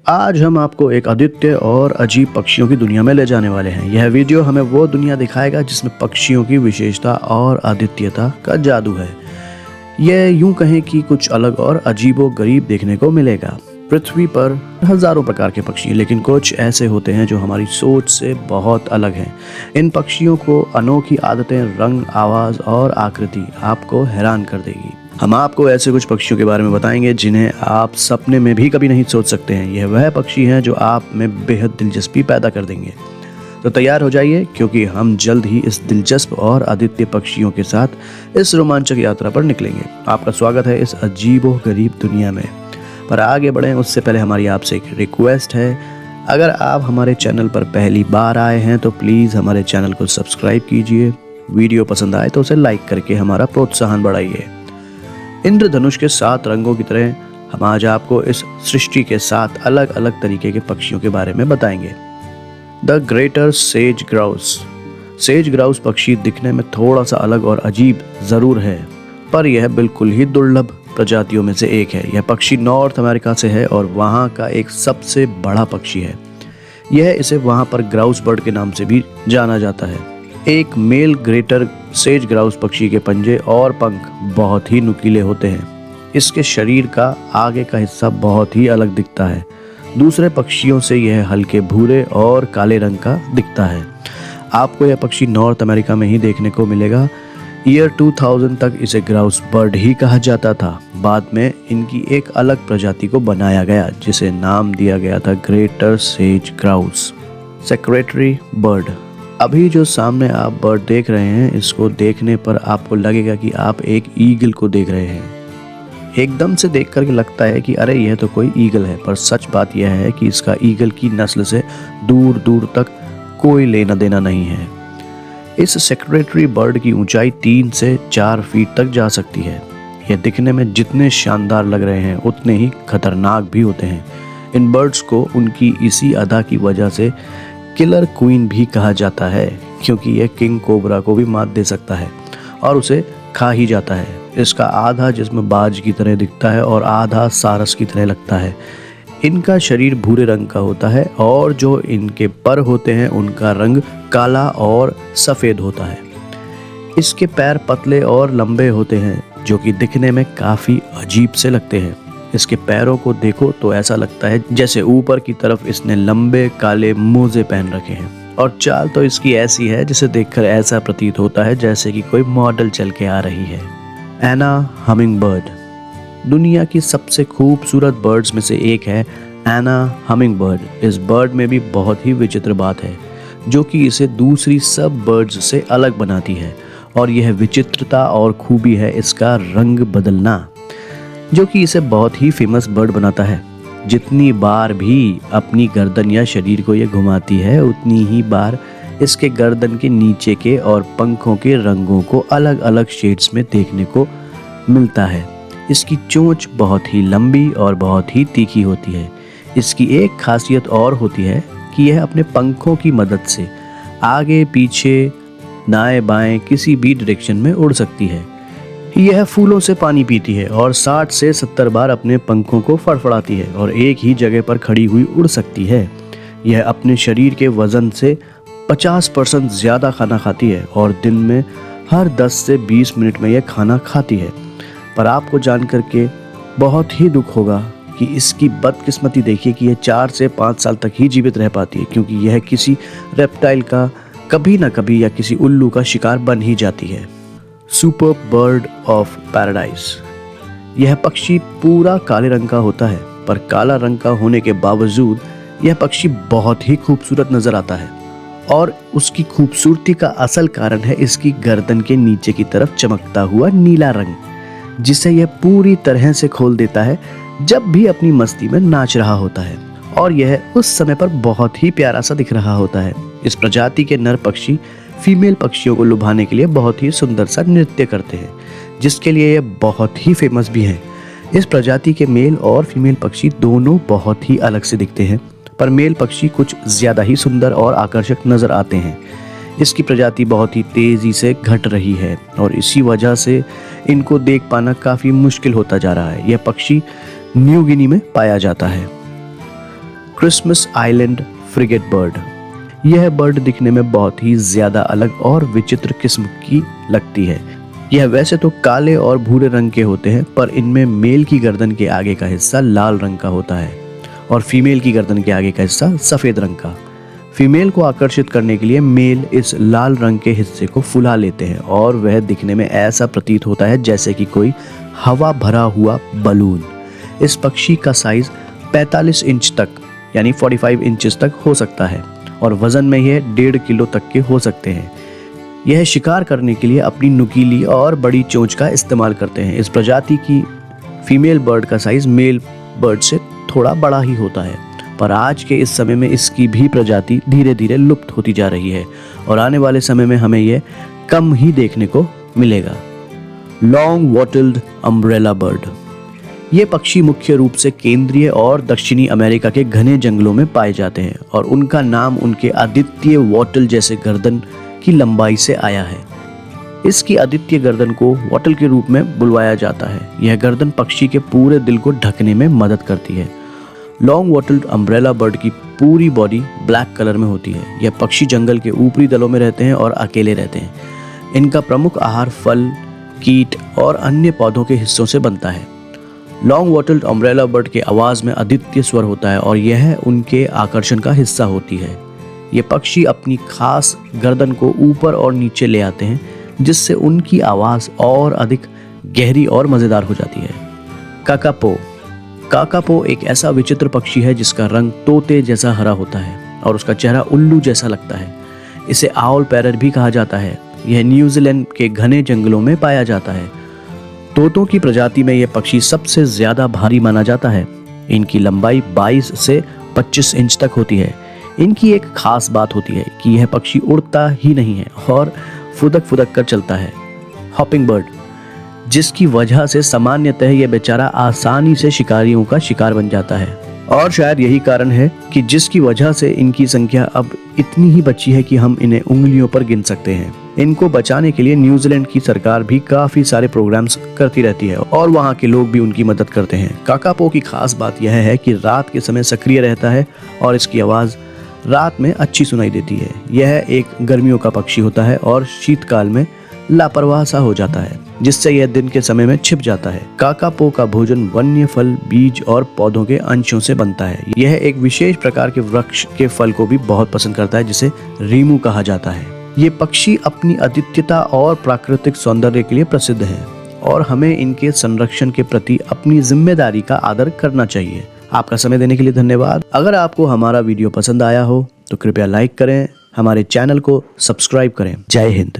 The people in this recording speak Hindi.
आज हम आपको एक अद्वितीय और अजीब पक्षियों की दुनिया में ले जाने वाले हैं। यह वीडियो हमें वो दुनिया दिखाएगा जिसमें पक्षियों की विशेषता और अद्वितीयता का जादू है। यह यूं कहें कि कुछ अलग और अजीबो गरीब देखने को मिलेगा। पृथ्वी पर हजारों प्रकार के पक्षी, लेकिन कुछ ऐसे होते हैं जो हमारी सोच से बहुत अलग हैं। इन पक्षियों को अनोखी आदतें, रंग, आवाज और आकृति आपको हैरान कर देगी। हम आपको ऐसे कुछ पक्षियों के बारे में बताएंगे जिन्हें आप सपने में भी कभी नहीं सोच सकते हैं। यह वह पक्षी हैं जो आप में बेहद दिलचस्पी पैदा कर देंगे। तो तैयार हो जाइए, क्योंकि हम जल्द ही इस दिलचस्प और अद्वितीय पक्षियों के साथ इस रोमांचक यात्रा पर निकलेंगे। आपका स्वागत है इस अजीबो गरीब दुनिया में। पर आगे बढ़ें उससे पहले हमारी आपसे एक रिक्वेस्ट है। अगर आप हमारे चैनल पर पहली बार आए हैं तो प्लीज़ हमारे चैनल को सब्सक्राइब कीजिए। वीडियो पसंद आए तो उसे लाइक करके हमारा प्रोत्साहन बढ़ाइए। इंद्रधनुष के 7 रंगों की तरह हम आज आपको इस सृष्टि के 7 अलग अलग तरीके के पक्षियों के बारे में बताएंगे। The greater says grouse. Says grouse पक्षी दिखने में थोड़ा सा अलग और अजीब जरूर है, पर यह बिल्कुल ही दुर्लभ प्रजातियों में से एक है। यह पक्षी नॉर्थ अमेरिका से है और वहाँ का एक सबसे बड़ा पक्षी है। इसे वहाँ पर ग्राउस बर्ड के नाम से भी जाना जाता है। एक मेल ग्रेटर सेज ग्राउस पक्षी के पंजे और पंख बहुत ही नुकीले होते हैं। इसके शरीर का आगे का हिस्सा बहुत ही अलग दिखता है। दूसरे पक्षियों से यह हल्के भूरे और काले रंग का दिखता है। आपको यह पक्षी नॉर्थ अमेरिका में ही देखने को मिलेगा। ईयर 2000 तक इसे ग्राउस बर्ड ही कहा जाता था। बाद में इनकी एक अलग प्रजाति को बनाया गया जिसे नाम दिया गया था greater says grouse. Secretary bird. अभी जो सामने आप बर्ड देख रहे हैं, इसको देखने पर आपको लगेगा कि आप एक ईगल को देख रहे हैं। एकदम से देख करके लगता है कि अरे यह तो कोई ईगल है, पर सच बात यह है कि इसका ईगल की नस्ल से दूर दूर तक कोई लेना देना नहीं है। इस सेक्रेटरी बर्ड की ऊंचाई 3 से 4 फीट तक जा सकती है। यह दिखने में जितने शानदार लग रहे हैं उतने ही खतरनाक भी होते हैं। इन बर्ड्स को उनकी इसी अदा की वजह से किलर क्वीन भी कहा जाता है, क्योंकि यह किंग कोबरा को भी मात दे सकता है और उसे खा ही जाता है। इसका आधा जिस्म बाज की तरह दिखता है और आधा सारस की तरह लगता है। इनका शरीर भूरे रंग का होता है और जो इनके पर होते हैं उनका रंग काला और सफ़ेद होता है। इसके पैर पतले और लंबे होते हैं जो कि दिखने में काफ़ी अजीब से लगते हैं। इसके पैरों को देखो तो ऐसा लगता है जैसे ऊपर की तरफ इसने लंबे काले मोजे पहन रखे हैं, और चाल तो इसकी ऐसी है जिसे देखकर ऐसा प्रतीत होता है जैसे कि कोई मॉडल चल के आ रही है। एना हमिंग बर्ड। दुनिया की सबसे खूबसूरत बर्ड्स में से एक है एना हमिंग बर्ड। इस बर्ड में भी बहुत ही विचित्र बात है जो कि इसे दूसरी सब बर्ड्स से अलग बनाती है, और यह विचित्रता और खूबी है इसका रंग बदलना, जो कि इसे बहुत ही फेमस बर्ड बनाता है। जितनी बार भी अपनी गर्दन या शरीर को यह घुमाती है, उतनी ही बार इसके गर्दन के नीचे के और पंखों के रंगों को अलग अलग शेड्स में देखने को मिलता है। इसकी चोंच बहुत ही लंबी और बहुत ही तीखी होती है। इसकी एक खासियत और होती है कि यह अपने पंखों की मदद से आगे पीछे, दाएं बाएं किसी भी डायरेक्शन में उड़ सकती है। यह फूलों से पानी पीती है और 60 से 70 बार अपने पंखों को फड़फड़ाती है और एक ही जगह पर खड़ी हुई उड़ सकती है। यह अपने शरीर के वजन से 50% ज़्यादा खाना खाती है और दिन में हर 10 से 20 मिनट में यह खाना खाती है। पर आपको जान करके बहुत ही दुख होगा कि इसकी बदकिस्मती देखिए कि यह 4 से 5 साल तक ही जीवित रह पाती है, क्योंकि यह किसी रेप्टाइल का कभी ना कभी या किसी उल्लू का शिकार बन ही जाती है। Super bird of paradise. यह पक्षी पूरा काले रंग का होता है, पर काला रंग का होने के बावजूद यह पक्षी बहुत ही खूबसूरत नजर आता है, और उसकी खूबसूरती का असल कारण है इसकी गर्दन के नीचे की तरफ चमकता हुआ नीला रंग, जिसे यह पूरी तरह से खोल देता है जब भी अपनी मस्ती में नाच रहा होता है, और यह उस समय पर बहुत ही प्यारा सा दिख रहा होता है। इस प्रजाति के नर पक्षी फीमेल पक्षियों को लुभाने के लिए बहुत ही सुंदर सा नृत्य करते हैं, जिसके लिए यह बहुत ही फेमस भी हैं। इस प्रजाति के मेल और फीमेल पक्षी दोनों बहुत ही अलग से दिखते हैं, पर मेल पक्षी कुछ ज़्यादा ही सुंदर और आकर्षक नज़र आते हैं। इसकी प्रजाति बहुत ही तेज़ी से घट रही है और इसी वजह से इनको देख पाना काफ़ी मुश्किल होता जा रहा है। यह पक्षी न्यू गिनी में पाया जाता है। Christmas island frigate bird. यह बर्ड दिखने में बहुत ही ज्यादा अलग और विचित्र किस्म की लगती है। यह वैसे तो काले और भूरे रंग के होते हैं, पर इनमें मेल की गर्दन के आगे का हिस्सा लाल रंग का होता है और फीमेल की गर्दन के आगे का हिस्सा सफेद रंग का। फीमेल को आकर्षित करने के लिए मेल इस लाल रंग के हिस्से को फुला लेते हैं और वह दिखने में ऐसा प्रतीत होता है जैसे कि कोई हवा भरा हुआ बलून। इस पक्षी का साइज 45 इंच तक यानी 45 इंचेस तक हो सकता है और वजन में यह 1.5 किलो तक के हो सकते हैं। यह शिकार करने के लिए अपनी नुकीली और बड़ी चोंच का इस्तेमाल करते हैं। इस प्रजाति की फीमेल बर्ड का साइज मेल बर्ड से थोड़ा बड़ा ही होता है, पर आज के इस समय में इसकी भी प्रजाति धीरे धीरे लुप्त होती जा रही है और आने वाले समय में हमें यह कम ही देखने को मिलेगा। Long wattled umbrella bird. ये पक्षी मुख्य रूप से केंद्रीय और दक्षिणी अमेरिका के घने जंगलों में पाए जाते हैं और उनका नाम उनके आदित्य वॉटल जैसे गर्दन की लंबाई से आया है। इसकी आदित्य गर्दन को वॉटल के रूप में बुलवाया जाता है। यह गर्दन पक्षी के पूरे दिल को ढकने में मदद करती है। लॉन्ग वॉटल्ड अम्ब्रेला बर्ड की पूरी बॉडी ब्लैक कलर में होती है। यह पक्षी जंगल के ऊपरी दलों में रहते हैं और अकेले रहते हैं। इनका प्रमुख आहार फल, कीट और अन्य पौधों के हिस्सों से बनता है। लॉन्ग वॉटल्ड अम्ब्रेला बर्ड के आवाज में आदित्य स्वर होता है और यह उनके आकर्षण का हिस्सा होती है। ये पक्षी अपनी खास गर्दन को ऊपर और नीचे ले आते हैं, जिससे उनकी आवाज और अधिक गहरी और मजेदार हो जाती है। काकापो। काकापो एक ऐसा विचित्र पक्षी है जिसका रंग तोते जैसा हरा होता है और उसका चेहरा उल्लू जैसा लगता है। इसे आउल पैरट भी कहा जाता है। यह न्यूजीलैंड के घने जंगलों में पाया जाता है। तोतों की प्रजाति में यह पक्षी सबसे ज्यादा भारी माना जाता है। इनकी लंबाई 22 से 25 इंच तक होती है। इनकी एक खास बात होती है कि यह पक्षी उड़ता ही नहीं है और फुदक फुदक कर चलता है। हॉपिंग बर्ड, जिसकी वजह से सामान्यतः यह बेचारा आसानी से शिकारियों का शिकार बन जाता है और शायद यही कारण है कि जिसकी वजह से इनकी संख्या अब इतनी ही बची है कि हम इन्हें उंगलियों पर गिन सकते हैं। इनको बचाने के लिए न्यूजीलैंड की सरकार भी काफी सारे प्रोग्राम्स करती रहती है और वहाँ के लोग भी उनकी मदद करते हैं। काकापो की खास बात यह है कि रात के समय सक्रिय रहता है और इसकी आवाज रात में अच्छी सुनाई देती है। यह एक गर्मियों का पक्षी होता है और शीतकाल में लापरवाह सा हो जाता है, जिससे यह दिन के समय में छिप जाता है। काकापो का भोजन वन्य फल, बीज और पौधों के अंशों से बनता है। यह एक विशेष प्रकार के वृक्ष के फल को भी बहुत पसंद करता है, जिसे रीमू कहा जाता है। ये पक्षी अपनी आदित्यता और प्राकृतिक सौंदर्य के लिए प्रसिद्ध हैं और हमें इनके संरक्षण के प्रति अपनी जिम्मेदारी का आदर करना चाहिए। आपका समय देने के लिए धन्यवाद। अगर आपको हमारा वीडियो पसंद आया हो तो कृपया लाइक करें, हमारे चैनल को सब्सक्राइब करें। जय हिंद।